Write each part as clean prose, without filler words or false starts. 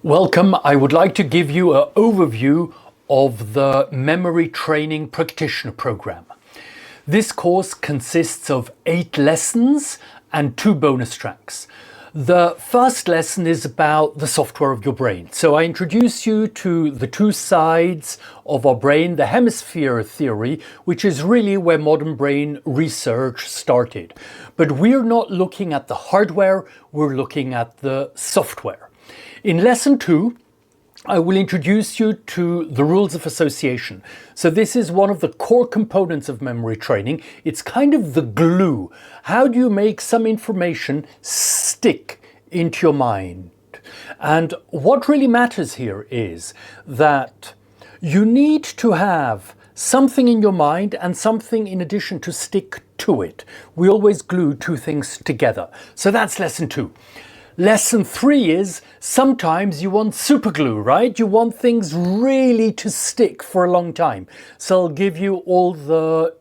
Welcome. I would like to give you an overview of the Memory Training Practitioner program. This course consists of 8 lessons and 2 bonus tracks. The first lesson is about the software of your brain. So I introduce you to the 2 sides of our brain, the hemisphere theory, which is really where modern brain research started. But we're not looking at the hardware, we're looking at the software. In lesson 2, I will introduce you to the rules of association. So this is one of the core components of memory training. It's kind of the glue. How do you make some information stick into your mind? And what really matters here is that you need to have something in your mind and something in addition to stick to it. We always glue 2 things together. So that's lesson 2. Lesson 3 is sometimes you want super glue, right? You want things really to stick for a long time. So I'll give you all the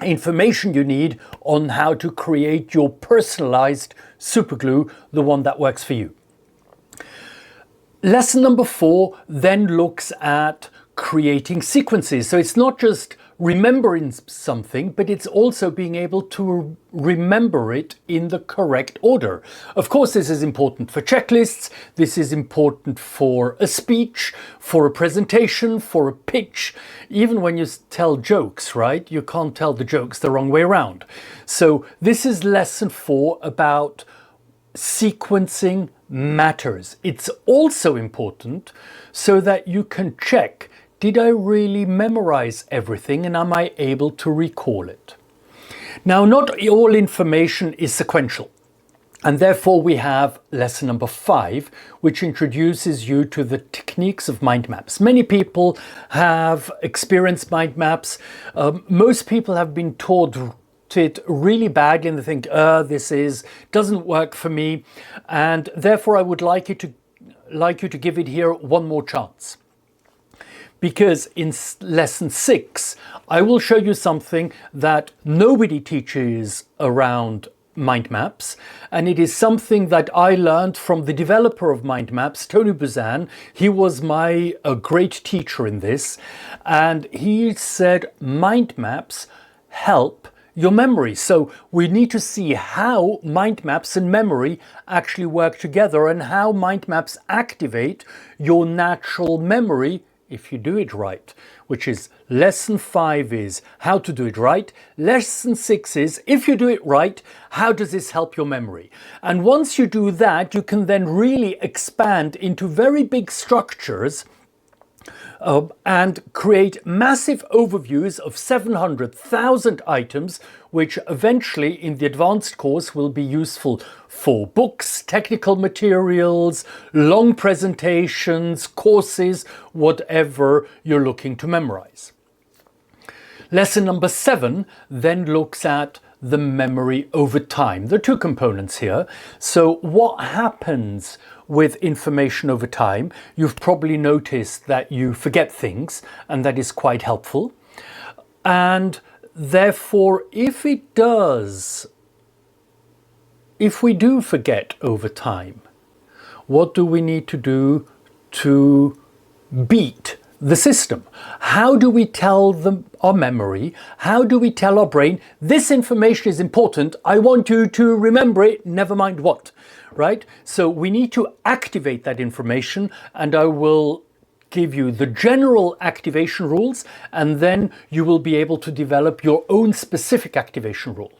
information you need on how to create your personalized super glue, the one that works for you. Lesson number 4 then looks at creating sequences. So it's not just remembering something, but it's also being able to remember it in the correct order. Of course, this is important for checklists. This is important for a speech, for a presentation, for a pitch. Even when you tell jokes, right? You can't tell the jokes the wrong way around. So this is lesson 4 about sequencing matters. It's also important so that you can check, did I really memorize everything and am I able to recall it? Now, not all information is sequential. And therefore we have lesson number 5, which introduces you to the techniques of mind maps. Many people have experienced mind maps. Most people have been taught it really badly and they think, this doesn't work for me. And therefore I would like you to give it here one more chance. Because in lesson 6, I will show you something that nobody teaches around mind maps. And it is something that I learned from the developer of mind maps, Tony Buzan. He was my great teacher in this. And he said mind maps help your memory. So we need to see how mind maps and memory actually work together and how mind maps activate your natural memory if you do it right, which is lesson 5 is how to do it right. Lesson 6 is if you do it right, how does this help your memory? And once you do that, you can then really expand into very big structures and create massive overviews of 700,000 items, which eventually in the advanced course will be useful for books, technical materials, long presentations, courses, whatever you're looking to memorize. Lesson number 7 then looks at the memory over time. There are 2 components here. So what happens with information over time? You've probably noticed that you forget things, and that is quite helpful. And therefore, if we do forget over time, what do we need to do to beat the system? How do we tell our memory? How do we tell our brain, this information is important, I want you to remember it, never mind what, right? So we need to activate that information, and I will give you the general activation rules, and then you will be able to develop your own specific activation rule.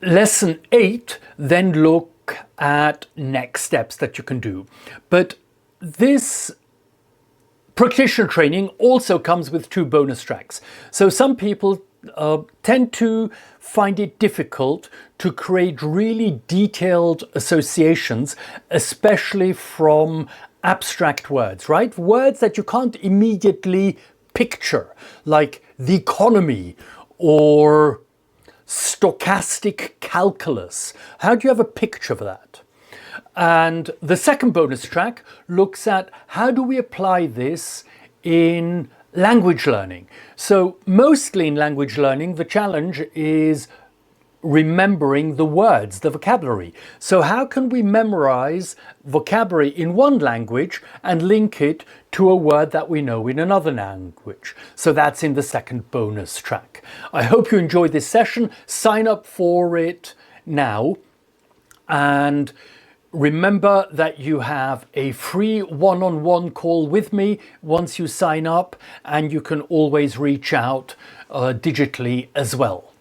Lesson 8 then look at next steps that you can do. But this practitioner training also comes with 2 bonus tracks. So some people tend to find it difficult to create really detailed associations, especially from abstract words, right? Words that you can't immediately picture, like the economy or stochastic calculus. How do you have a picture of that? And the second bonus track looks at how do we apply this in language learning. So mostly in language learning, the challenge is remembering the words, the vocabulary. So how can we memorize vocabulary in one language and link it to a word that we know in another language? So that's in the second bonus track. I hope you enjoyed this session. Sign up for it now. And remember that you have a free one-on-one call with me once you sign up, and you can always reach out digitally as well.